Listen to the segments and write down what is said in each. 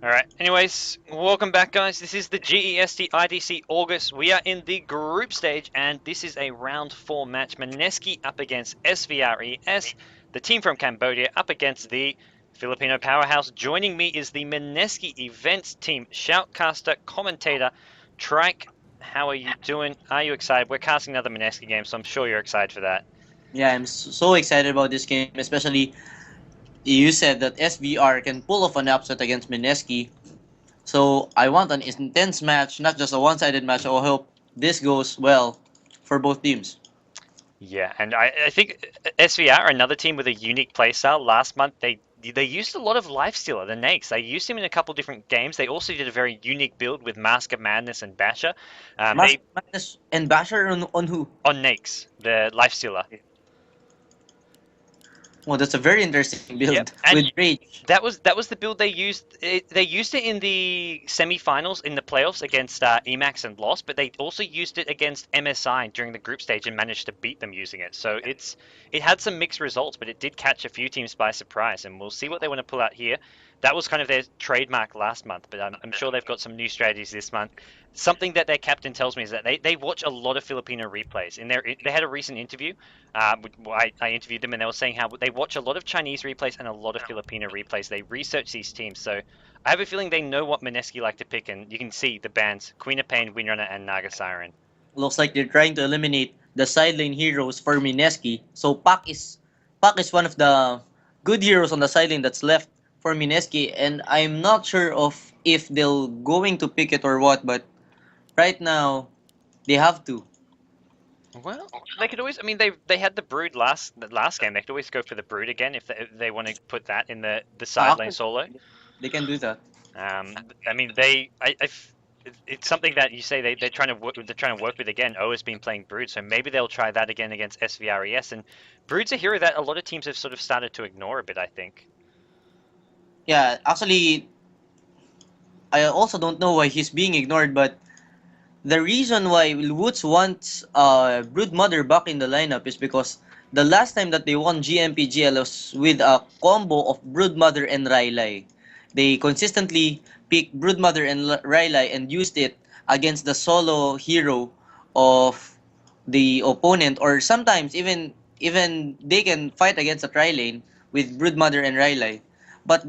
Alright, anyways, welcome back guys. This is the GEST IDC August. We are in the group stage and this is a round 4 match. Mineski up against SVRES, the team from Cambodia up against the Filipino powerhouse. Joining me is the Mineski events team, shoutcaster, commentator, TryQ. How are you doing? Are you excited? We're casting another Mineski game, so I'm sure you're excited for that. Yeah, I'm so excited about this game, especially you said that SVR can pull off an upset against Mineski. So I want an intense match, not just a one-sided match. I hope this goes well for both teams. Yeah, and I think SVR, another team with a unique playstyle. Last month they used a lot of Lifestealer, the Nakes. They used him in a couple different games. They also did a very unique build with Mask of Madness and Basher. Mask Madness and Basher on who? On Nakes, the Lifestealer. Well, that's a very interesting build Yep, and with Rage. that was the build they used. They used it in the semi-finals in the playoffs against Emaxx and lost, but they also used it against MSI during the group stage and managed to beat them using it. So it had some mixed results, but it did catch a few teams by surprise, and we'll see what they want to pull out here. That was kind of their trademark last month, but I'm sure they've got some new strategies this month. Something that their captain tells me is that they watch a lot of Filipino replays. They had a recent interview. I interviewed them and they were saying how they watch a lot of Chinese replays and a lot of Filipino replays. They research these teams, so I have a feeling they know what Mineski like to pick, and you can see the bands Queen of Pain, Windrunner, and Naga Siren. Looks like they're trying to eliminate the side lane heroes for Mineski. So Pak is one of the good heroes on the side lane that's left for Mineski, and I'm not sure of if they'll going to pick it or what, but right now they have to. Well, they could always. I mean, they had the Brood last game. They could always go for the Brood again if they want to put that in the side lane solo. They can do that. I mean, it's something that you say they're trying to work with again. O has been playing Brood, so maybe they'll try that again against SVRES. And Brood's a hero that a lot of teams have sort of started to ignore a bit, I think. Yeah, actually, I also don't know why he's being ignored, but the reason why Woods wants Brood Mother back in the lineup is because the last time that they won GMPGL was with a combo of Brood Mother and Rylai. They consistently picked Brood Mother and Rylai and used it against the solo hero of the opponent, or sometimes even they can fight against a tri lane with Brood Mother and Rylai. But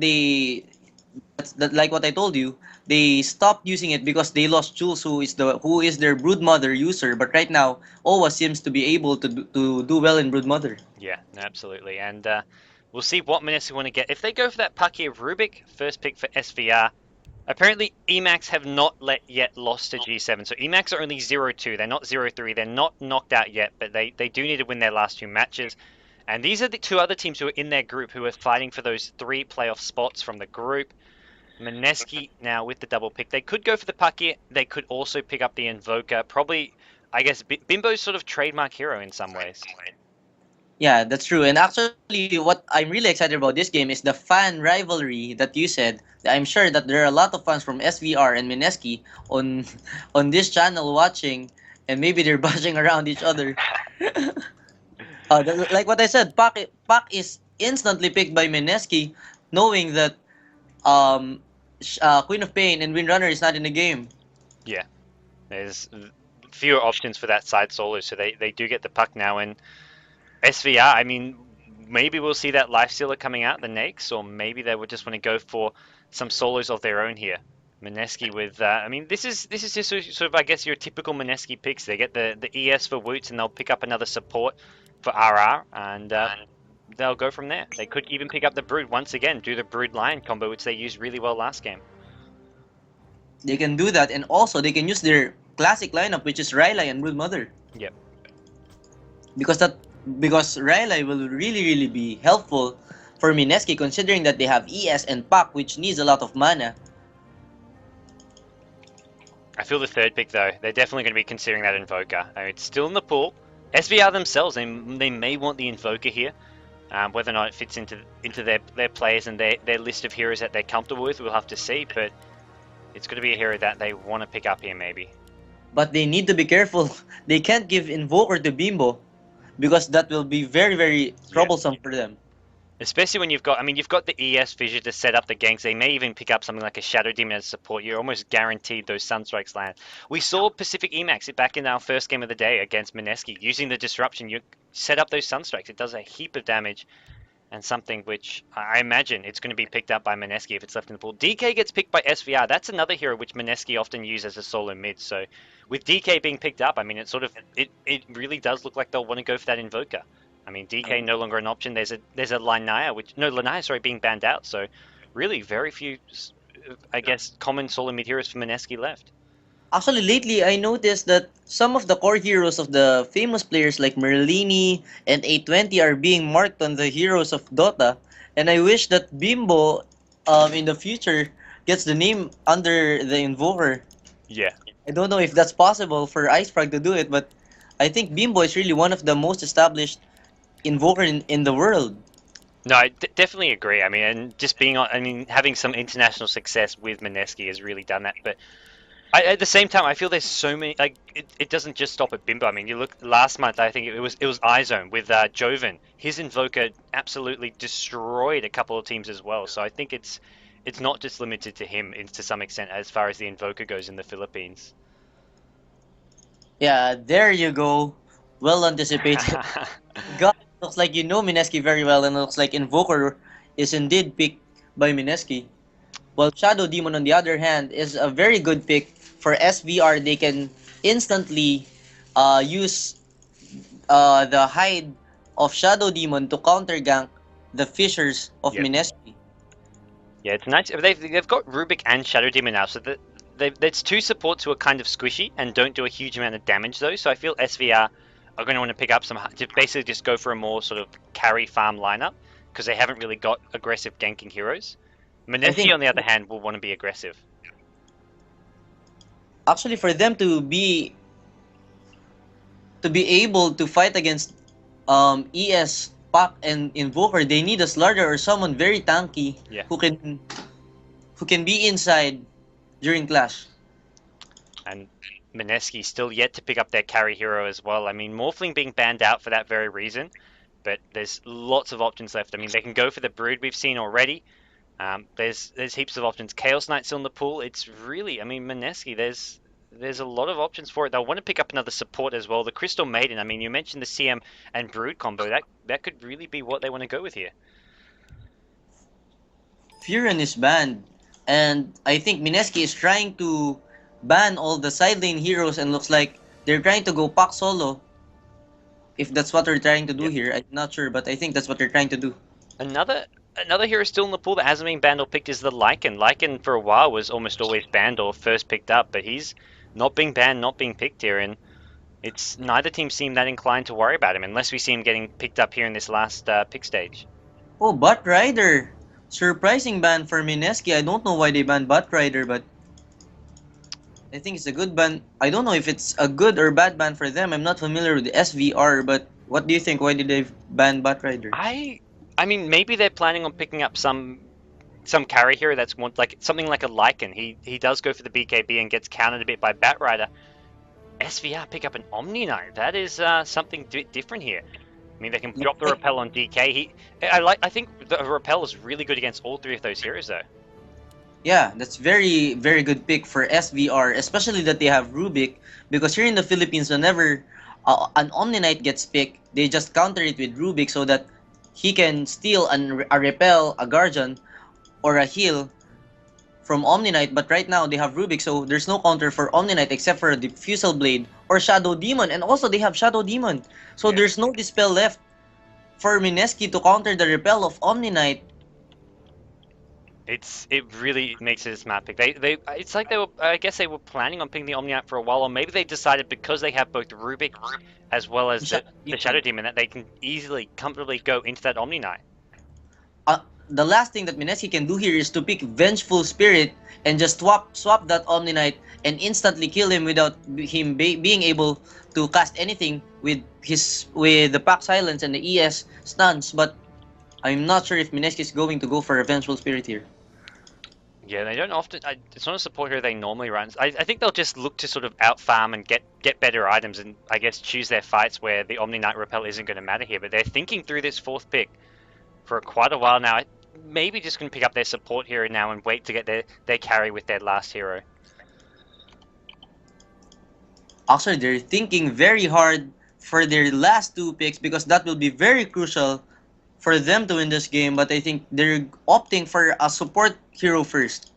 like what I told you, they stopped using it because they lost Jules, who is their Brood Mother user. But right now, Owa seems to be able to do well in Brood Mother. Yeah, absolutely. And we'll see what Mineski want to get. If they go for that puck here, Rubik, first pick for SVR. Apparently, Emaxx have not yet lost to G7. So Emaxx are only 0-2. They're not 0-3. They're not knocked out yet, but they do need to win their last two matches. And these are the two other teams who are in their group who are fighting for those 3 playoff spots from the group. Mineski now with the double pick. They could go for the puck here. They could also pick up the Invoker. Probably, I guess, Bimbo's sort of trademark hero in some ways. Yeah, that's true. And actually, what I'm really excited about this game is the fan rivalry that you said. I'm sure that there are a lot of fans from SVR and Mineski on this channel watching, and maybe they're bashing around each other. Like what I said, Pak is instantly picked by Mineski, knowing that Queen of Pain and Windrunner is not in the game. Yeah, there's fewer options for that side solo, so they do get the puck now. And SVR, I mean, maybe we'll see that Lifestealer coming out, the Nakes, or maybe they would just want to go for some solos of their own here. Mineski with, I mean, this is just sort of, I guess, your typical Mineski picks. They get the ES for Woots, and they'll pick up another support for RR, and they'll go from there. They could even pick up the Brood once again, do the Brood Lion combo, which they used really well last game. They can do that, and also they can use their classic lineup, which is Rylai and Brood Mother. Yep. Because Rylai will really be helpful for Mineski, considering that they have ES and Pak, which needs a lot of mana. I feel the third pick, though, they're definitely going to be considering that Invoker. I mean, it's still in the pool. SVR themselves, they may want the Invoker here. Whether or not it fits into their players and their list of heroes that they're comfortable with, we'll have to see. But it's going to be a hero that they want to pick up here, maybe. But they need to be careful. They can't give Invoker to Bimbo, because that will be very troublesome for them. Especially when you've got, I mean, you've got the ES Fissure to set up the ganks. They may even pick up something like a Shadow Demon as support. You're almost guaranteed those Sunstrikes land. We saw Pacific.Emaxx it back in our first game of the day against Mineski. Using the Disruption, you set up those Sunstrikes. It does a heap of damage, and something which I imagine it's going to be picked up by Mineski if it's left in the pool. DK gets picked by SVR. That's another hero which Mineski often uses as a solo mid. So with DK being picked up, I mean, it really does look like they'll want to go for that Invoker. I mean, DK no longer an option. There's a Lanaya, sorry, being banned out. So really very few, I guess, common solo mid heroes for Mineski left. Actually, lately I noticed that some of the core heroes of the famous players like Merlini and A20 are being marked on the heroes of Dota, and I wish that Bimbo, in the future, gets the name under the Invoker. Yeah. I don't know if that's possible for Icefrog to do it, but I think Bimbo is really one of the most established Invoker in the world. No, I definitely agree. I mean, and just being on, I mean, having some international success with Mineski has really done that. But at the same time, I feel there's so many. Like, it doesn't just stop at Bimbo. I mean, you look last month. I think it was iZone with Joven. His Invoker absolutely destroyed a couple of teams as well. So I think it's not just limited to him to some extent as far as the Invoker goes in the Philippines. Yeah, there you go. Well anticipated. God, looks like you know Mineski very well, and it looks like Invoker is indeed picked by Mineski. While Shadow Demon, on the other hand, is a very good pick for SVR. They can instantly use the hide of Shadow Demon to counter gank the Fissures of Yep. Mineski. Yeah, it's nice. They've got Rubik and Shadow Demon now, so there's two supports who are kind of squishy and don't do a huge amount of damage though. So I feel SVR are going to want to pick up to basically just go for a more sort of carry farm lineup because they haven't really got aggressive ganking heroes. Mineski, on the other hand, will want to be aggressive. Actually, for them to be able to fight against ES, Pac, and Invoker, they need a Slaughter or someone very tanky Yeah. who can be inside during clash. And Mineski still yet to pick up their carry hero as well. I mean, Morphling being banned out for that very reason, but there's lots of options left. I mean, they can go for the Brood we've seen already. There's heaps of options. Chaos Knight's still in the pool. It's really, I mean, Mineski, there's a lot of options for it. They'll want to pick up another support as well. The Crystal Maiden, I mean, you mentioned the CM and Brood combo. That could really be what they want to go with here. Furin is banned, and I think Mineski is trying to ban all the side lane heroes, and looks like they're trying to go Pac solo. If that's what they're trying to do here, I'm not sure, but I think that's what they're trying to do. Another hero still in the pool that hasn't been banned or picked is the Lycan. Lycan for a while was almost always banned or first picked up, but he's not being banned, not being picked here, and it's neither team seem that inclined to worry about him unless we see him getting picked up here in this last pick stage. Oh, Butt Rider! Surprising ban for Mineski. I don't know why they banned Butt Rider, but I think it's a good ban. I don't know if it's a good or bad ban for them. I'm not familiar with the SVR, but what do you think? Why did they ban Butt Rider? I mean, maybe they're planning on picking up some carry hero that's like something like a Lycan. He does go for the BKB and gets countered a bit by Batrider. SVR pick up an Omni Knight. That is something different here. I mean, they can drop the repel on DK. I think the repel is really good against all three of those heroes, though. Yeah, that's very, very good pick for SVR, especially that they have Rubik, because here in the Philippines, whenever an Omni Knight gets picked, they just counter it with Rubik so that he can steal a repel, a guardian, or a heal from Omni Knight. But right now, they have Rubik, so there's no counter for Omni Knight except for a Diffusal Blade or Shadow Demon, and also they have Shadow Demon. So there's no Dispel left for Mineski to counter the repel of Omni Knight. It really makes it a smart pick. It's like I guess they were planning on picking the Omni Knight for a while, or maybe they decided because they have both Rubik as well as the Shadow Demon that they can easily, comfortably go into that Omni Knight. The last thing that Mineski can do here is to pick Vengeful Spirit and just swap that Omni Knight and instantly kill him without him being able to cast anything with the Pack Silence and the ES stuns. But I'm not sure if Mineski is going to go for a Vengeful Spirit here. Yeah, they don't often. It's not a support hero they normally run. I think they'll just look to sort of out farm and get better items, and I guess choose their fights where the Omni Knight repel isn't going to matter here. But they're thinking through this fourth pick. for quite a while now. Maybe just going to pick up their support hero now and wait to get their carry with their last hero. Actually, they're thinking very hard for their last two picks because that will be very crucial for them to win this game. But I think they're opting for a support hero first.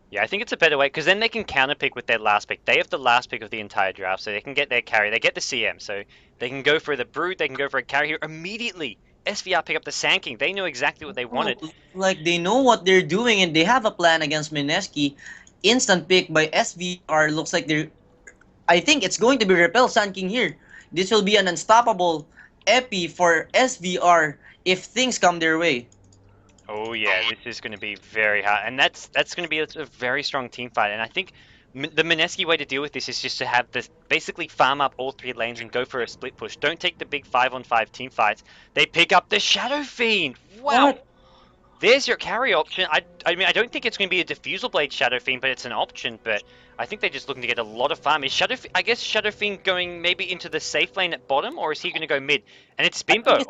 Yeah, I think it's a better way because then they can counterpick with their last pick. They have the last pick of the entire draft, so they can get their carry. They get the CM, so they can go for the Brood, they can go for a carry hero immediately. SVR pick up the Sand King. They knew exactly what they wanted. Like they know what they're doing and they have a plan against Mineski. Instant pick by SVR looks like they're. I think it's going to be Repel Sand King here. This will be an unstoppable epi for SVR if things come their way. Oh yeah, this is going to be very hard, and that's going to be a very strong team fight. And I think the Mineski way to deal with this is just to have this basically farm up all three lanes and go for a split push. Don't take the big 5-on-5 team fights. They pick up the Shadow Fiend. Wow. What? There's your carry option. I mean, I don't think it's going to be a Diffusal Blade Shadow Fiend, but it's an option. But I think they're just looking to get a lot of farm. Is I guess Shadow Fiend going maybe into the safe lane at bottom, or is he going to go mid? And it's Bimbo.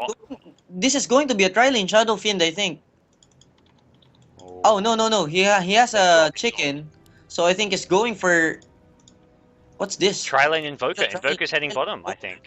This is going to be a tri-lane Shadow Fiend, I think. Oh, no. He has a chicken. So I think it's going for... What's this? Tri-lane Invoker. Invoker's heading bottom, I think.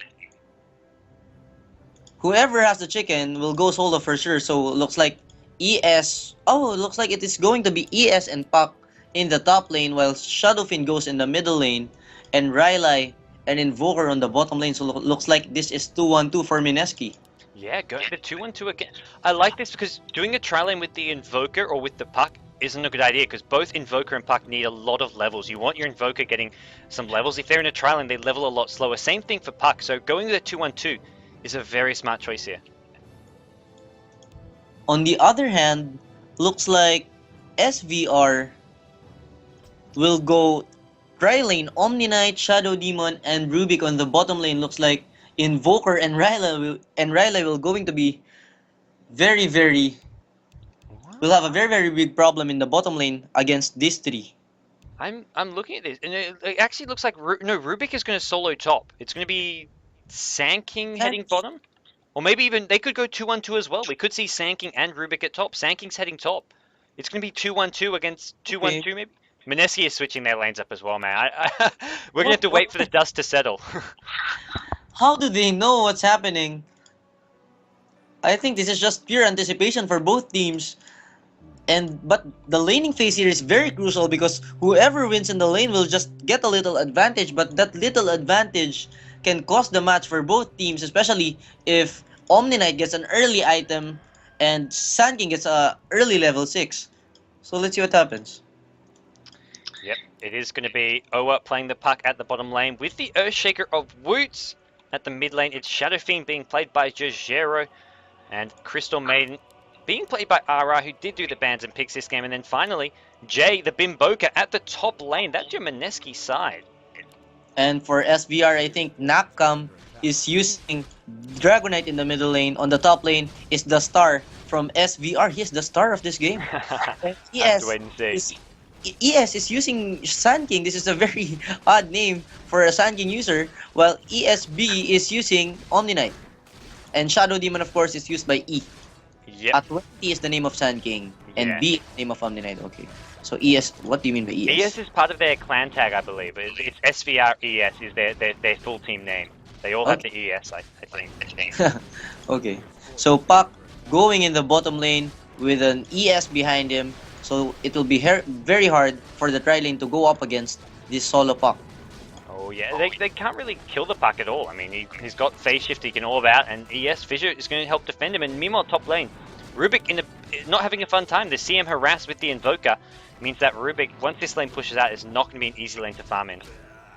Whoever has the chicken will go solo for sure. So it looks like ES... Oh, it looks like it is going to be ES and Puck in the top lane while Shadowfiend goes in the middle lane and Rylai and Invoker on the bottom lane. So looks like this is 2-1-2 for Mineski. Yeah, go to the 2-1-2 again. I like this because doing a tri-lane with the Invoker or with the Puck isn't a good idea because both Invoker and Puck need a lot of levels. You want your Invoker getting some levels. If they're in a tri-lane, they level a lot slower. Same thing for Puck. So going with a 2-1-2 is a very smart choice here. On the other hand, looks like SVR will go tri-lane, Omni Knight, Shadow Demon, and Rubik on the bottom lane. Looks like Invoker and Rylai will going to be very will have a very big problem in the bottom lane against these three. I'm looking at this and it actually looks like Rubik is going to solo top. It's going to be Sand King heading bottom, or maybe even they could go 2-1-2 as well. We could see Sand King and Rubik at top. Sand King's heading top. It's going to be 2-1-2 against 2-1-2 maybe. Mineski is switching their lanes up as well, man. We're going to have to wait for the dust to settle. How do they know what's happening? I think this is just pure anticipation for both teams. But the laning phase here is very crucial because whoever wins in the lane will just get a little advantage, but that little advantage can cost the match for both teams, especially if Omni Knight gets an early item and Sand King gets a early level 6. So let's see what happens. Yep, it is going to be Oa playing the Puck at the bottom lane with the Earthshaker of Woots. At the mid lane, it's Shadow Fiend being played by Jojero and Crystal Maiden being played by Ara, who did do the bans and picks this game. And then finally, Jay, the Bimboka at the top lane. That's your Mineski side. And for SVR, I think Nakam is using Dragonite in the middle lane. On the top lane is the star from SVR. He's the star of this game. ES is using Sand King. This is a very odd name for a Sand King user, while ESB is using Omni Knight. And Shadow Demon, of course, is used by E. Yep. 20 is the name of Sand King, and B is the name of Omni Knight. Okay. So ES, what do you mean by ES? ES is part of their clan tag, I believe. It's SVR ES is their full team name. They all have the ES, I think. Okay. So Puck going in the bottom lane with an ES behind him. So it will be very hard for the tri-lane to go up against this solo Puck. Oh yeah, they can't really kill the Puck at all. I mean, he's got phase shift he can orb out, and ES Fissure is going to help defend him. And meanwhile, top lane, Rubik not having a fun time. The CM harassed with the Invoker means that Rubik, once this lane pushes out, is not going to be an easy lane to farm in.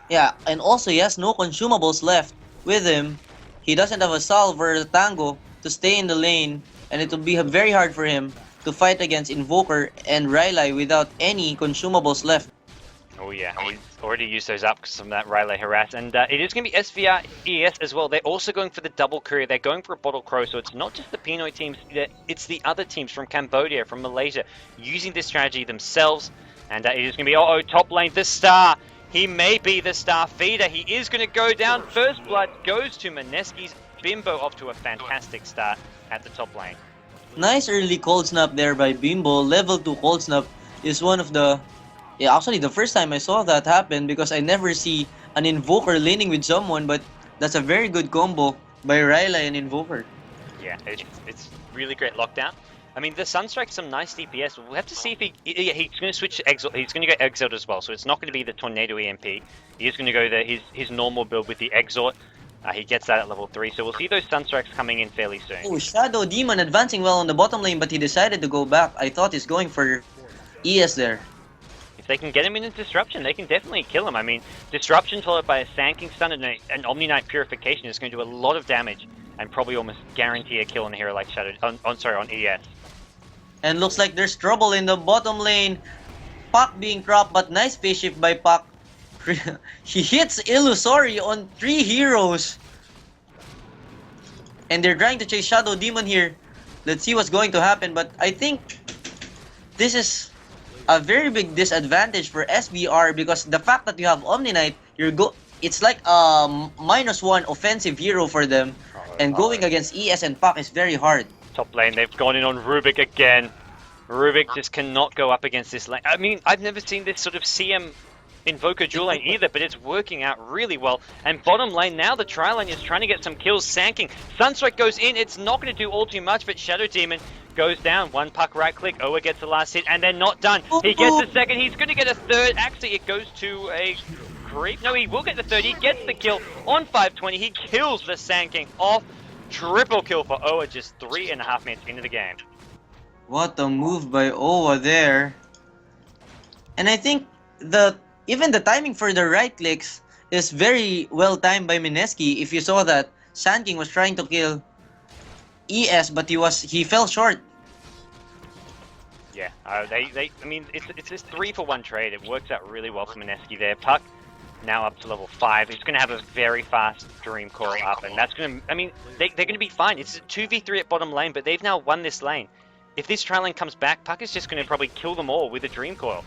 Yeah, and also he has no consumables left with him. He doesn't have a Salve or a Tango to stay in the lane, and it will be very hard for him to fight against Invoker and Rylai without any consumables left. Oh yeah, he's already used those up because of that Rylai harass. And it is going to be SVR ES as well. They're also going for the double courier. They're going for a Bottle Crow, so it's not just the Pinoy teams, it's the other teams from Cambodia, from Malaysia, using this strategy themselves. And it is going to be, top lane, the star. He may be the star feeder. He is going to go down. First blood goes to Mineski's Bimbo off to a fantastic start at the top lane. Nice early cold snap there by Bimbo. Level 2 cold snap is one of the... Yeah, actually the first time I saw that happen because I never see an Invoker laning with someone, but that's a very good combo by Ryla and Invoker. Yeah, it's really great lockdown. I mean, the Sunstrike's some nice DPS. We'll have to see if he's going to switch to Exalt. He's going to go Exalt as well, so it's not going to be the Tornado EMP. He is going to go his normal build with the Exalt. He gets that at level 3, so we'll see those Sunstrikes coming in fairly soon. Oh, Shadow Demon advancing well on the bottom lane, but he decided to go back. I thought he's going for ES there. If they can get him in a Disruption, they can definitely kill him. I mean, Disruption followed by a Sanking Stun and an Omni Knight Purification is going to do a lot of damage and probably almost guarantee a kill on a hero like Shadow. On ES. And looks like there's trouble in the bottom lane. Pac being dropped, but nice phase shift by Pac. He hits Illusory on 3 heroes. And they're trying to chase Shadow Demon here. Let's see what's going to happen, but I think this is a very big disadvantage for SBR because the fact that you have Omni Knight, it's like a -1 offensive hero for them. And going against ES and Pac is very hard. Top lane, they've gone in on Rubik again. Rubik just cannot go up against this lane. I mean, I've never seen this sort of CM Invoker dual lane either, but it's working out really well. And bottom lane now, the Tri-Lane is trying to get some kills, Sanking. Sunstrike goes in, it's not going to do all too much, but Shadow Demon goes down. One Puck right click, Oa gets the last hit, and they're not done. He gets the second, he's going to get a third. Actually, it goes to a creep. No, he will get the third, he gets the kill on 520. He kills the Sanking off. Triple kill for Oa just 3.5 minutes into the game. What a move by Oa there. And I think even the timing for the right clicks is very well timed by Mineski. If you saw that, Sand King was trying to kill ES, but he fell short. Yeah, I mean, it's this 3-for-1 trade. It works out really well for Mineski there. Puck now up to level 5. He's going to have a very fast Dream Coil up, and that's going to, I mean, they're going to be fine. It's a 2v3 at bottom lane, but they've now won this lane. If this Tri lane comes back, Puck is just going to probably kill them all with a Dream Coil.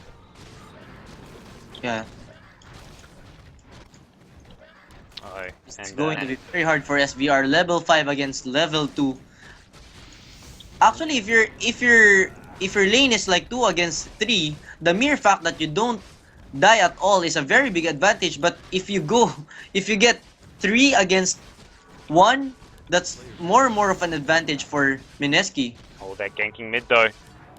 Yeah. Oh, it's going to be very hard for SBR. Level 5 against level 2. Actually, if your lane is like 2 against 3, the mere fact that you don't die at all is a very big advantage. But if you get 3 against 1, that's more and more of an advantage for Mineski. Oh, they're ganking mid though.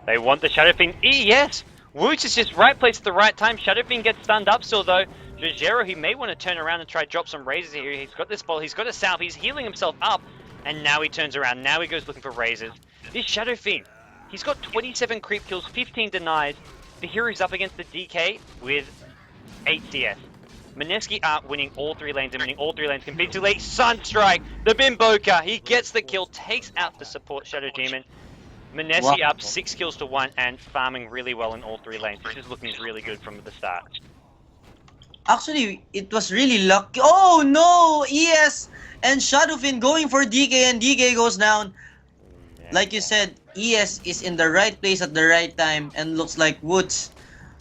They want the Shadow Fiend. Yes! Wooch is just right place at the right time. Shadow Fiend gets stunned up still though. Jojero, he may want to turn around and try drop some razors here. He's got this ball, he's got a salve, he's healing himself up. And now he turns around, now he goes looking for razors. This Shadow Fiend, he's got 27 creep kills, 15 denies. The hero's up against the DK with 8 CS. Mineski are winning all 3 lanes and winning all 3 lanes convincingly. Sunstrike, the Bimboka, he gets the kill, takes out the support Shadow Demon. Mineski up 6 kills to 1 and farming really well in all 3 lanes. This is looking really good from the start. Actually, it was really lucky. Oh no! ES and Shadowfin going for DK and DK goes down. Like you said, ES is in the right place at the right time and looks like Woods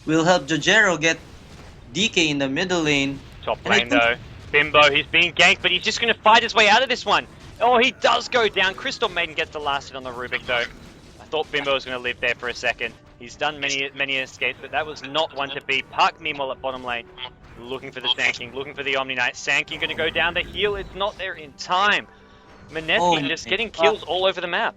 will help Jojero get DK in the middle lane. Top lane though. Bimbo, he's being ganked, but he's just going to fight his way out of this one. Oh, he does go down. Crystal Maiden gets the last hit on the Rubik though. I thought Bimbo was going to live there for a second. He's done many escapes, but that was not one to beat. Park meanwhile at bottom lane, looking for the Sand King, looking for the Omni Knight. Sand King going to go down the heal. It's not there in time. Mineski just getting kills all over the map.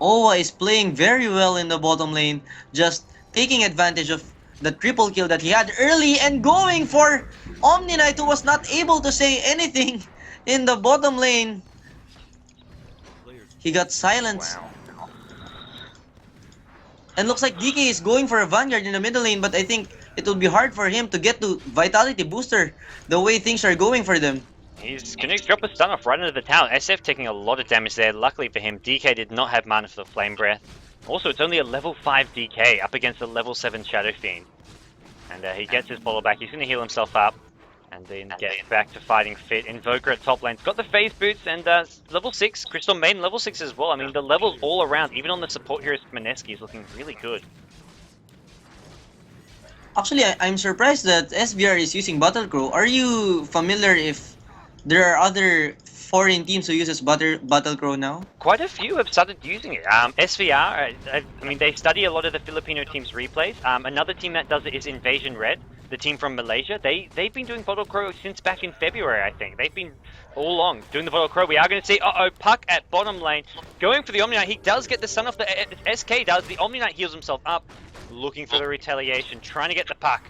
Owa is playing very well in the bottom lane, just taking advantage of the triple kill that he had early and going for Omni Knight, who was not able to say anything in the bottom lane. He got silenced. Wow. And looks like DK is going for a Vanguard in the middle lane, but I think it will be hard for him to get to Vitality Booster the way things are going for them. He's going to drop a stun off right into the tower. SF taking a lot of damage there. Luckily for him, DK did not have mana for the Flame Breath. Also, it's only a level 5 DK up against a level 7 Shadow Fiend. And he gets his follow back. He's going to heal himself up. And then get back to fighting fit. Invoker at top lane's got the phase boots and level 6. Crystal Maiden level 6 as well. I mean, the levels all around, even on the support heroes, Mineski is looking really good. Actually, I'm surprised that SBR is using Battle Crow. Are you familiar if there are other foreign teams who uses Battle Crow now? Quite a few have started using it. SVR, I mean, they study a lot of the Filipino teams' replays. Another team that does it is inv-red, the team from Malaysia. They've been doing Bottle Crow since back in February, I think. They've been all along doing the Bottle Crow. We are going to see, Puck at bottom lane, going for the Omni Knight. He does get the stun off, the SK does. The Omni Knight heals himself up, looking for the retaliation, trying to get the Puck.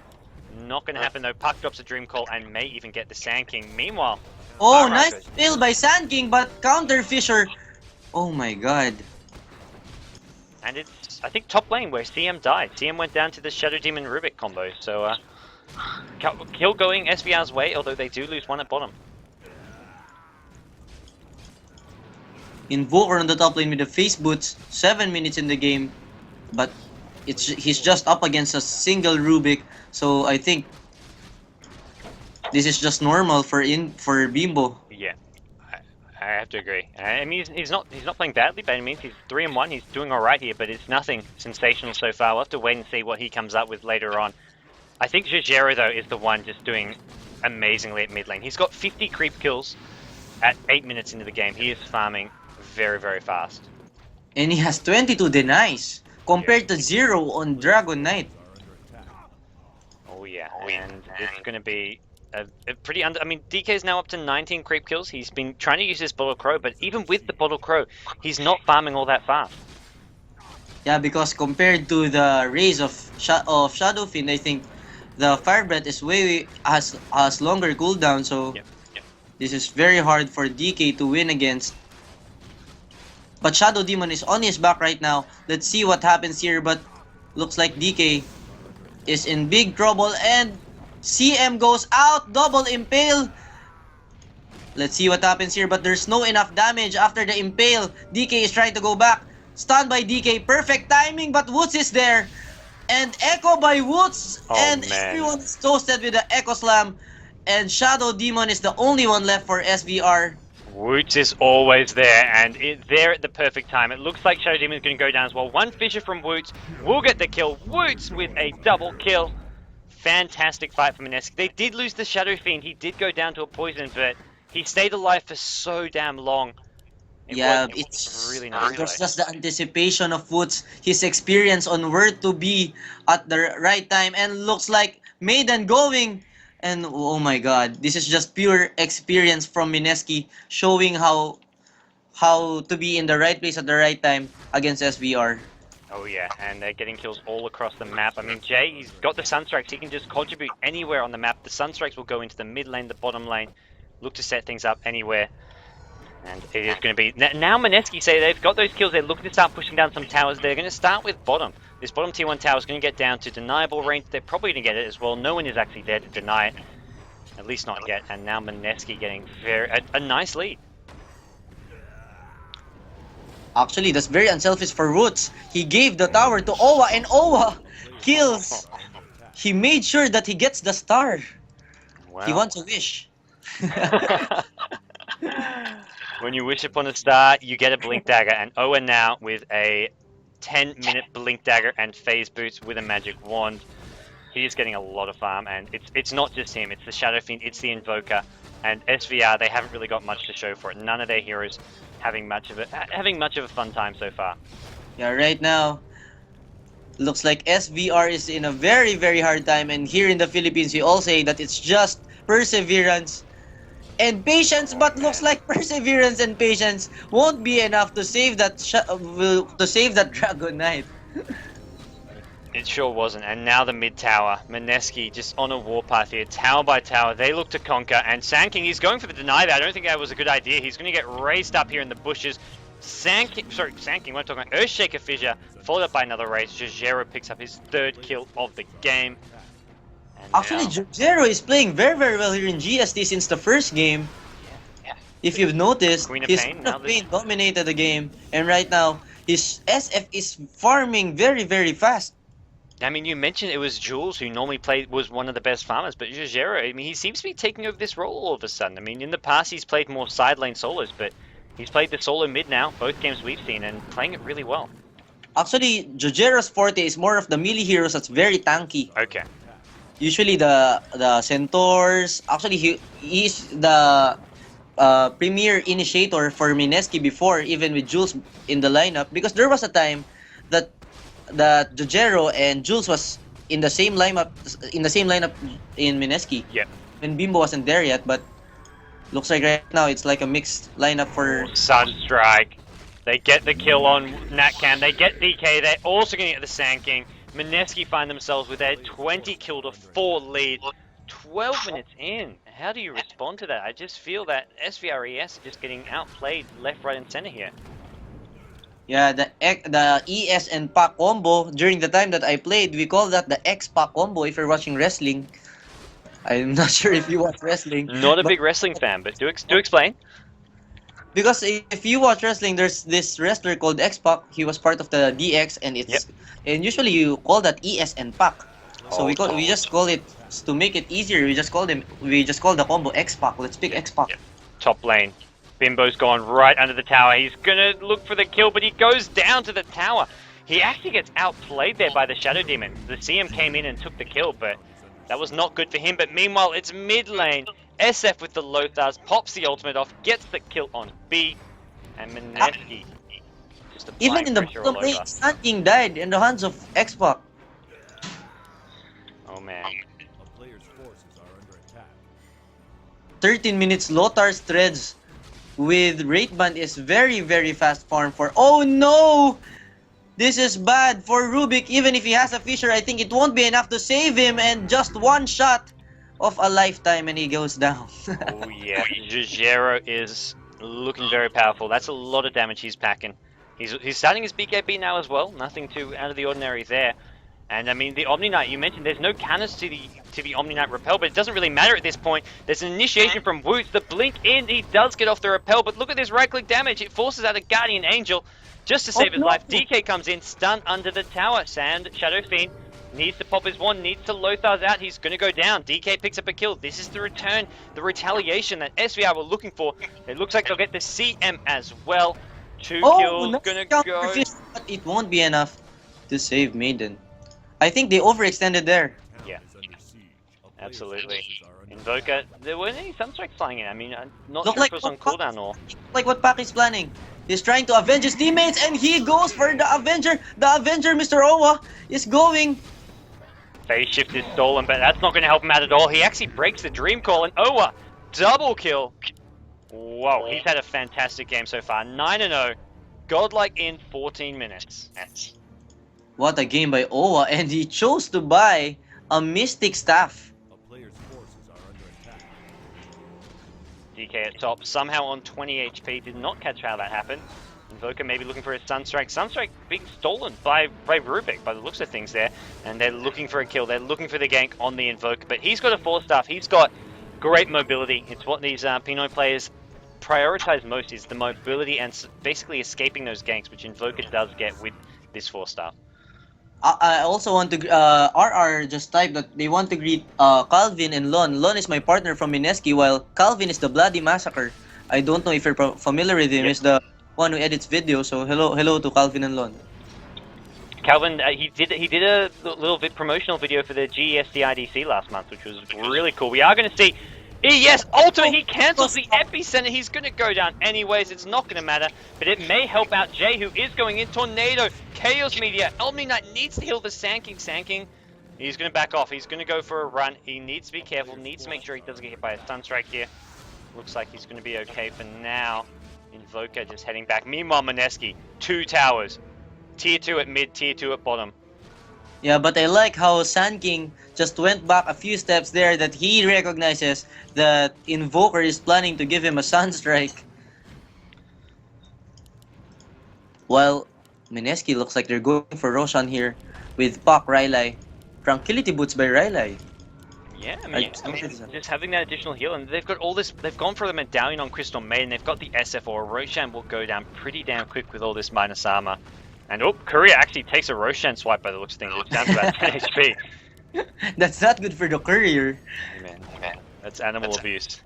Not going to happen though. Puck drops a Dream Call and may even get the Sand King. Meanwhile, oh, nice kill by Sand King, but counter Fisher. Oh my god. And it's, I think, top lane where CM died. CM went down to the Shadow Demon Rubik combo. So, kill going SVR's way, although they do lose one at bottom. Invoker on the top lane with the face boots. 7 minutes in the game, but he's just up against a single Rubik. So I think this is just normal for Bimbo. Yeah, I have to agree. I mean, he's not playing badly by any means. He's 3-1. He's doing all right here, but it's nothing sensational so far. We'll have to wait and see what he comes up with later on. I think Jojero though is the one just doing amazingly at mid lane. He's got 50 creep kills at 8 minutes into the game. He is farming very, very fast. And he has 22 denies compared to 0 on Dragon Knight. Oh yeah, and it's going to be a pretty I mean, DK is now up to 19 creep kills. He's been trying to use his Bottle Crow, but even with the Bottle Crow, he's not farming all that fast. Yeah, because compared to the raise of Shadowfiend, I think the Fire Breath is has longer cooldown, so this is very hard for DK to win against. But Shadow Demon is on his back right now. Let's see what happens here, but looks like DK is in big trouble and CM goes out, double impale. Let's see what happens here, but there's no enough damage after the impale. DK is trying to go back. Stunned by DK, perfect timing, but Woods is there. And Echo by Woods, and everyone is toasted with the Echo Slam. And Shadow Demon is the only one left for SVR. Woods is always there, and there at the perfect time. It looks like Shadow Demon is going to go down as well. One Fisher from Woods will get the kill. Woods with a double kill. Fantastic fight from Mineski. They did lose the Shadow Fiend. He did go down to a poison, but he stayed alive for so damn long. It's really nice. There's just the anticipation of Woods, his experience on where to be at the right time, and looks like Maiden going. And oh my god, this is just pure experience from Mineski, showing how to be in the right place at the right time against SVR. Oh yeah, and they're getting kills all across the map. I mean, Jay, he's got the Sunstrikes. He can just contribute anywhere on the map. The Sunstrikes will go into the mid lane, the bottom lane, look to set things up anywhere. And it is going to be... Now Mineski say they've got those kills. They're looking to start pushing down some towers. They're going to start with bottom. This bottom tier 1 tower is going to get down to deniable range. They're probably going to get it as well. No one is actually there to deny it. At least not yet. And now Mineski getting a nice lead. Actually, that's very unselfish for Woods. He gave the tower to Owa, and Owa kills. He made sure that he gets the star. Wow. He wants a wish. When you wish upon a star, you get a Blink Dagger. And Owen now with a 10-minute Blink Dagger and Phase Boots with a Magic Wand. He is getting a lot of farm, and it's not just him. It's the Shadow Fiend, it's the Invoker, and SVR. They haven't really got much to show for it. None of their heroes having much of a fun time so far. Yeah, right now, looks like SVR is in a very, very hard time. And here in the Philippines, we all say that it's just perseverance and patience, but looks like perseverance and patience won't be enough to save that Dragon Knight. It sure wasn't. And now the mid tower, Mineski just on a warpath here, tower by tower. They look to conquer, and Sand King, he's going for the deny there. I don't think that was a good idea. He's going to get raised up here in the bushes. Sand King, what am I talking about? Earthshaker Fissure, followed up by another raise. Jojero picks up his 3rd kill of the game. Actually, Jojero is playing very, very well here in GST since the first game. Yeah. If you've noticed, his Queen of Pain dominated the game, and right now, his SF is farming very, very fast. I mean, you mentioned it was Jules who normally was one of the best farmers, but Jojero, I mean, he seems to be taking over this role all of a sudden. I mean, in the past, he's played more side lane solos, but he's played the solo mid now, both games we've seen, and playing it really well. Actually, Jojero's forte is more of the melee heroes that's very tanky. Okay. Usually the Centaurs, actually he's the premier initiator for Mineski before, even with Jules in the lineup, because there was a time that Jojero and Jules was in the same lineup in Mineski. Yep. When Bimbo wasn't there yet, but looks like right now it's like a mixed lineup for Sunstrike. They get the kill on Natcam. They get DK. They're also going to get the Sand King. Mineski find themselves with a 20 kill to 4 lead. 12 minutes in. How do you respond to that? I just feel that SVRES are just getting outplayed left, right, and center here. Yeah, the ES and Pac combo. During the time that I played, we call that the X-Pac combo if you're watching wrestling. I'm not sure if you watch wrestling. Not a big wrestling fan, but do explain. Because if you watch wrestling, there's this wrestler called X-Pac. He was part of the DX, and it's and usually you call that ES and Pac. So we just call it to make it easier. We just call the combo X-Pac. Let's pick X-Pac. Yep. Top lane. Bimbo's gone right under the tower. He's gonna look for the kill, but he goes down to the tower. He actually gets outplayed there by the Shadow Demon. The CM came in and took the kill, but that was not good for him. But meanwhile, it's mid lane. SF with the Lothars pops the ultimate off, gets the kill on B, and Mineski just Even in the pressure bottom all lane, over. Sun King died in the hands of X-Pac. Oh man. 13 minutes, Lothar threads with Wraith Band is very, very fast farm for... Oh no! This is bad for Rubik. Even if he has a Fisher, I think it won't be enough to save him, and just one shot of a lifetime and he goes down. Oh yeah, Jojero is looking very powerful. That's a lot of damage he's packing. He's starting his BKB now as well. Nothing too out of the ordinary there. And I mean, the Omni Knight, you mentioned there's no cannons to the Omni Knight repel, but it doesn't really matter at this point. There's an initiation from Woots, the blink in, he does get off the repel, but look at this right click damage. It forces out a Guardian Angel just to save his life. DK comes in, stun under the tower. Shadow Fiend needs to pop his wand, needs to Lothar's out. He's going to go down. DK picks up a kill. This is the return, the retaliation that SVR were looking for. It looks like they'll get the CM as well. Two kills, gonna go. But it won't be enough to save Maiden. I think they overextended there. Yeah, absolutely. Invoker, there weren't any Sunstrikes flying in. I mean, I'm not sure if it was on cooldown or... Like what Pac is planning. He's trying to avenge his teammates and he goes for the Avenger. The Avenger, Mr. Owa, is going. Phase shift is stolen, but that's not going to help him out at all. He actually breaks the Dream Call, and Owa, double kill. Whoa, he's had a fantastic game so far. 9-0, godlike in 14 minutes. What a game by Owa, and he chose to buy a Mystic Staff. DK at top, somehow on 20 HP, did not catch how that happened. Invoker maybe looking for a Sunstrike. Sunstrike being stolen by Rubik, by the looks of things there. And they're looking for a kill, they're looking for the gank on the Invoker. But he's got a 4-staff, he's got great mobility. It's what these Pinoy players prioritize most, is the mobility and basically escaping those ganks, which Invoker does get with this 4-staff. I also want to... RR just typed that they want to greet Calvin and Lon. Lon is my partner from Mineski, while Calvin is the Bloody Massacre. I don't know if you're familiar with him. He's the one who edits videos, so hello to Calvin and Lon. Calvin, he did a little bit promotional video for the GEST IDC last month, which was really cool. We are going to see... Yes, ultimate, he cancels the epicenter. He's going to go down anyways. It's not going to matter, but it may help out Jay, who is going in. Tornado, Chaos Meteor, Omni Knight needs to heal the Sand King. Sand King, he's going to back off. He's going to go for a run. He needs to be careful, needs to make sure he doesn't get hit by a Sunstrike here. Looks like he's going to be okay for now. Invoker just heading back. Meanwhile, Mineski, 2 towers. Tier 2 at mid, Tier 2 at bottom. Yeah, but I like how Sand King just went back a few steps there, that he recognizes that Invoker is planning to give him a Sunstrike. While Mineski looks like they're going for Roshan here with Pac Rylai. Tranquility Boots by Rylai. Yeah, I mean, just having that additional heal, and they've got all this, they've gone for the medallion on Crystal Maiden, they've got the SF, or Roshan will go down pretty damn quick with all this minus armor. And oh, Courier actually takes a Roshan swipe by the looks of things. It's down to about 10 HP. That's not good for the Courier. Man, that's animal abuse.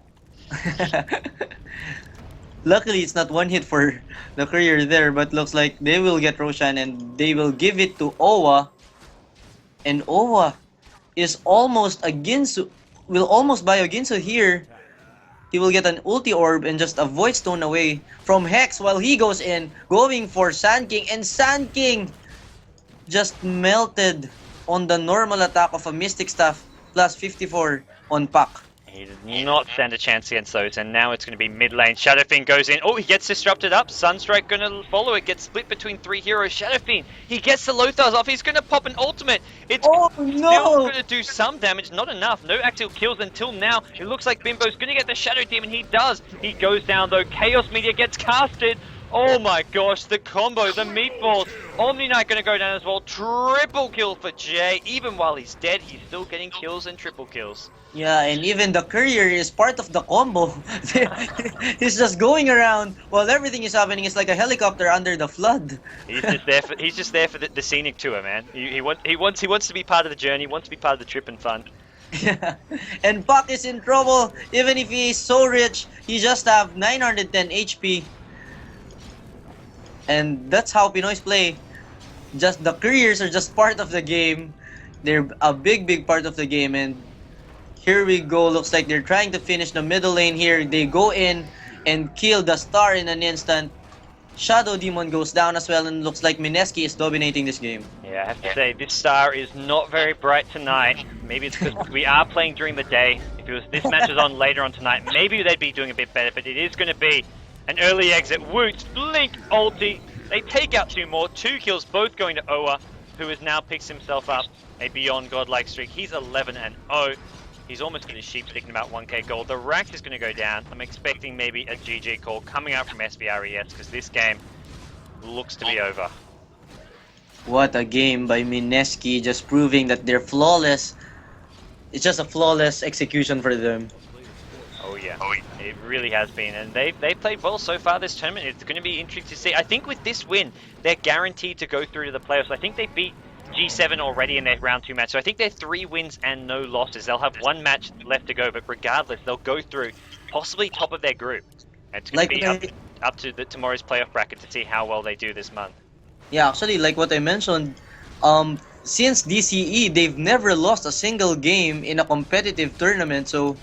Luckily, it's not one hit for the Courier there, but looks like they will get Roshan and they will give it to Owa. And Owa is almost a Ginsu, will almost buy a Ginsu here. he will get an ulti orb and just a void stone away from Hex while he goes in, going for Sand King, and Sand King just melted on the normal attack of a Mystic Staff plus 54 on Pac. He did not stand a chance against those, and now it's going to be mid lane. Shadow Fiend goes in. Oh, he gets disrupted up. Sunstrike going to follow it. Gets split between 3 heroes. Shadow Fiend, he gets the Lothars off. He's going to pop an ultimate. It's Oh still no! going to do some damage. Not enough. No actual kills until now. It looks like Bimbo's going to get the Shadow Demon. He does. He goes down though. Chaos Meteor gets casted. Oh my gosh, the combo, the meatballs. Omni Knight going to go down as well. Triple kill for Jay. Even while he's dead, he's still getting kills and triple kills. Yeah, and even the courier is part of the combo. He's just going around while everything is happening. It's like a helicopter under the flood. He's just there for the scenic tour, man. He wants to be part of the journey. He wants to be part of the trip and fun. Yeah. And Pac is in trouble. Even if he is so rich, he just have 910 HP. And that's how Pinoys play. Just the couriers are just part of the game. They're a big part of the game, and here we go. Looks like they're trying to finish the middle lane here. They go in and kill the star in an instant. Shadow Demon goes down as well, and looks like Mineski is dominating this game. Yeah, I have to say, this star is not very bright tonight. Maybe it's because we are playing during the day. If this match is on later on tonight, maybe they'd be doing a bit better, but it is going to be an early exit. Woots, Blink, ulti. They take out 2 more. 2 kills, both going to Oa, who has now picks himself up a beyond godlike streak. He's 11-0. He's almost going to sheep sticking about 1k gold. The rack is going to go down. I'm expecting maybe a GG call coming out from SBRES because this game looks to be over. What a game by Mineski, just proving that they're flawless. It's just a flawless execution for them. Oh yeah, it really has been, and they played well so far this tournament. It's going to be interesting to see. I think with this win, they're guaranteed to go through to the playoffs. I think they beat G7 already in their round 2 match, so I think they're 3 wins and no losses. They'll have 1 match left to go, but regardless, they'll go through, possibly top of their group. And it's going to be up to tomorrow's playoff bracket to see how well they do this month. Yeah, actually, like what I mentioned, since DCE, they've never lost a single game in a competitive tournament, so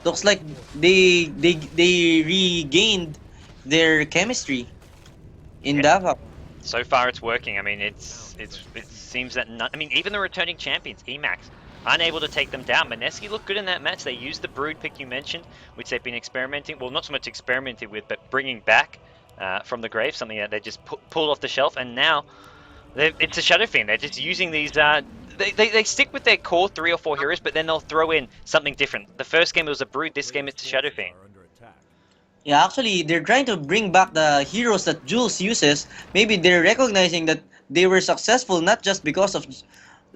looks like they regained their chemistry in Davao. So far, it's working. I mean, it seems that even the returning champions, Emaxx, unable to take them down. Mineski looked good in that match. They used the brood pick you mentioned, which they've been experimenting. Well, not so much experimenting with, but bringing back from the grave, something that they just pulled off the shelf, and now it's a Shadow Fiend. They're just using these. They stick with their core 3 or 4 heroes, but then they'll throw in something different. The first game it was a brood. This game it's a Shadow Fiend. Yeah, actually, they're trying to bring back the heroes that Jules uses. Maybe they're recognizing that they were successful not just because of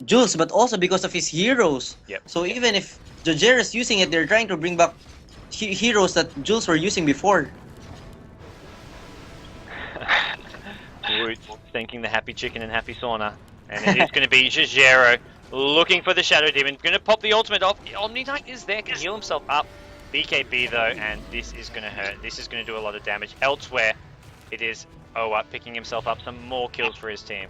Jules, but also because of his heroes. Yep. So even if Jojera is using it, they're trying to bring back heroes that Jules were using before. Woot thanking the happy chicken and happy sauna. And it is going to be Jojero looking for the Shadow Demon. Going to pop the ultimate off. Omni Knight is there, can heal himself up. BKB though, and this is going to hurt. This is going to do a lot of damage. Elsewhere, it is Owa picking himself up some more kills for his team.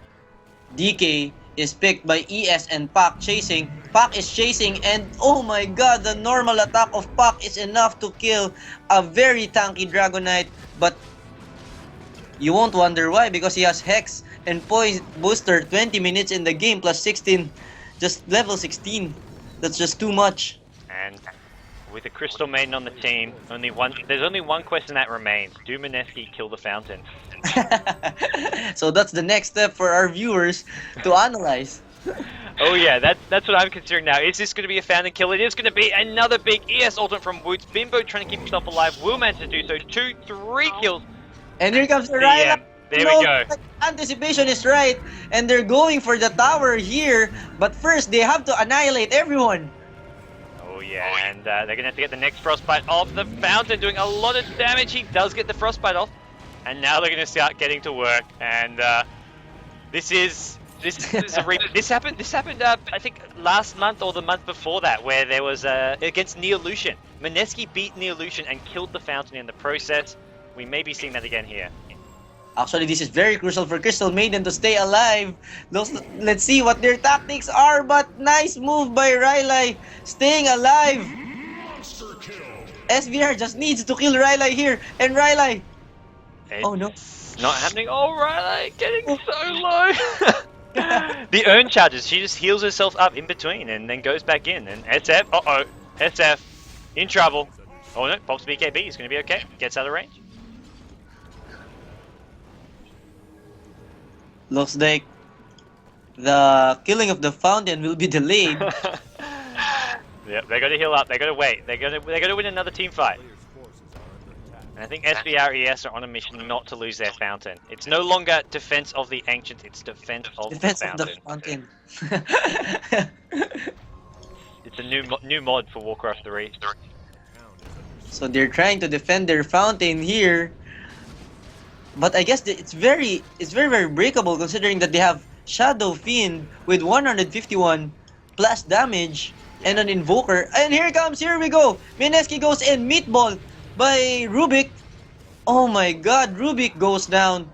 DK is picked by ES and Pac chasing. Pac is chasing, and oh my god, the normal attack of Pac is enough to kill a very tanky Dragonite. But you won't wonder why, because he has Hex and Poise Booster 20 minutes in the game plus 16. Just level 16. That's just too much. And with a Crystal Maiden on the team, there's only one question that remains. Do Mineski kill the fountain? So that's the next step for our viewers to analyze. Oh yeah, that's what I'm considering now. Is this going to be a fountain kill? It is going to be another big ES ultimate from Woods. Bimbo trying to keep himself alive, will manage to do so. 2, 3 kills. And here comes the Ryan. There we go. Anticipation is right, and they're going for the tower here. But first, they have to annihilate everyone. Oh yeah, and they're going to have to get the next frostbite off. The fountain doing a lot of damage. He does get the frostbite off, and now they're going to start getting to work. And this happened. I think last month or the month before that, where there was against Neolution. Mineski beat Neolution and killed the fountain in the process. We may be seeing that again here. Actually, this is very crucial for Crystal Maiden to stay alive. Let's see what their tactics are, but nice move by Riley, staying alive. SVR just needs to kill Riley here, and Riley. Oh no! It's not happening. Oh, Riley getting Oh. so low. The urn charges. She just heals herself up in between and then goes back in. And SF, SF in trouble. Oh no, pops BKB. He's going to be okay. Gets out of range. Looks like the killing of the fountain will be delayed. Yep, they got to heal up. They got to wait. They got to win another team fight. And I think SVRES are on a mission not to lose their fountain. It's no longer defense of the ancients. It's defense of Defense the of the fountain. fountain. It's a new mod for Warcraft 3. So they're trying to defend their fountain here, but I guess it's very breakable considering that they have Shadow Fiend with 151 plus damage and an Invoker. And here we go. Mineski goes in, meatball by Rubik. Oh my God, Rubik goes down.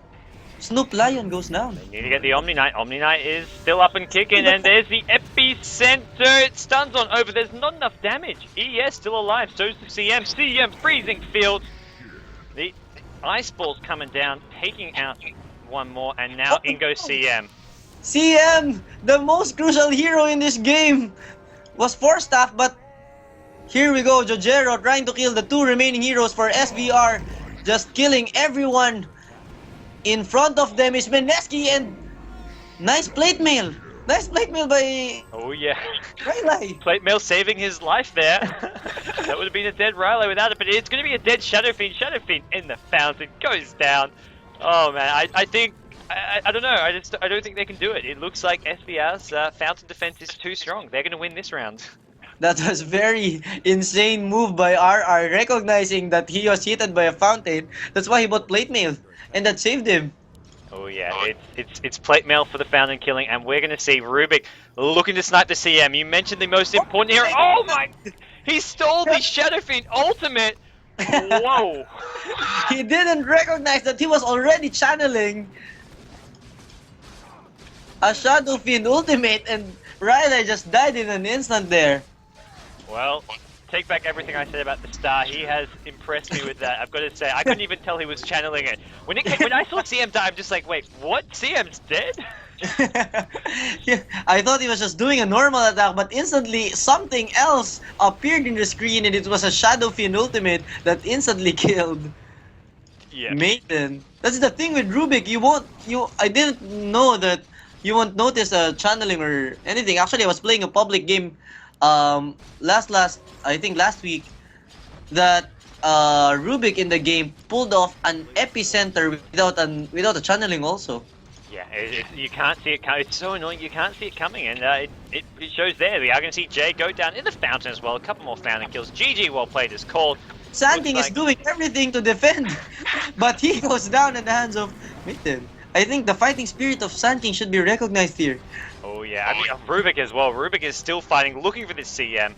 Snoop Lion goes down. They need to get the Omni Knight. Omni Knight is still up and kicking, and there's the epicenter. It stuns on over. There's not enough damage. ES still alive. So's the CM. CM freezing field. The ice ball's coming down, taking out one more, and now in goes CM. CM, the most crucial hero in this game, was 4-staff, but here we go. Jojero trying to kill the 2 remaining heroes for SVR, just killing everyone. In front of them is Mineski, and nice plate mail. Nice plate mail by Oh yeah. Riley. Plate mail saving his life there. That would have been a dead Riley without it, but it's going to be a dead Shadow Fiend. Shadow Fiend in the fountain goes down. Oh man, I think I don't know. I don't think they can do it. It looks like SVR's fountain defense is too strong. They're going to win this round. That was very insane move by RR, recognizing that he was hit by a fountain. That's why he bought plate mail, and that saved him. Oh yeah, it's plate mail for the fountain killing, and we're going to see Rubik looking to snipe the CM. You mentioned the most important hero. Oh my! He stole the Shadow Fiend ultimate. Whoa! He didn't recognize that he was already channeling a Shadow Fiend ultimate, and Riley just died in an instant there. Well, take back everything I said about the star. He has impressed me with that. I've got to say, I couldn't even tell he was channeling it. When I saw CM die, I'm just like, wait, what? CM's dead? Yeah, I thought he was just doing a normal attack, but instantly something else appeared in the screen, and it was a Shadow Fiend ultimate that instantly killed Maiden. That's the thing with Rubik. I didn't know that you won't notice a channeling or anything. Actually, I was playing a public game I think last week, that Rubik in the game pulled off an epicenter without a channeling also. Yeah, you can't see it coming. It's so annoying. You can't see it coming, and it shows there. We are going to see Jay go down in the fountain as well. A couple more fountain kills. GG, well played is called. Sandking is doing everything to defend, but he goes down in the hands of Mitten. I think the fighting spirit of Sandking should be recognized here. Oh yeah, I mean Rubik as well. Rubik is still fighting, looking for this CM,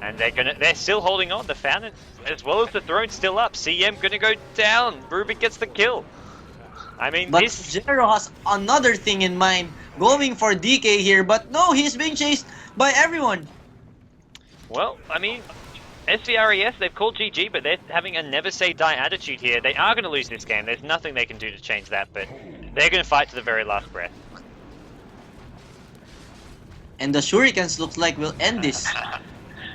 and they're still holding on. The fountain as well as the throne still up. CM gonna go down. Rubik gets the kill. I mean, but Jero has another thing in mind, going for DK here, but no, he's being chased by everyone. Well, I mean, SVRES, they've called GG, but they're having a never say die attitude here. They are going to lose this game. There's nothing they can do to change that, but they're going to fight to the very last breath. And the Shurikens looks like will end this.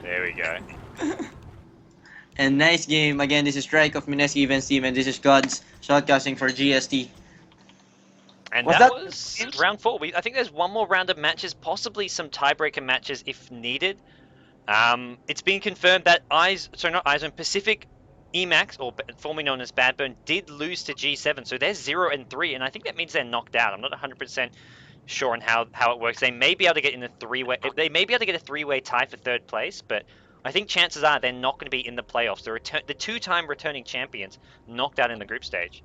There we go. And nice game. Again, this is TryQ of Mineski Events team, and this is GoDz shotcasting for GST. And that was round 4. I think there's one more round of matches, possibly some tiebreaker matches if needed. It's been confirmed that Pacific.Emaxx, or formerly known as Badburn, did lose to G7, so they're 0-3, and I think that means they're knocked out. I'm not 100% sure on how it works. They may be able to get in the three-way. They may be able to get a 3-way tie for 3rd place, but I think chances are they're not going to be in the playoffs. The 2-time returning champions knocked out in the group stage.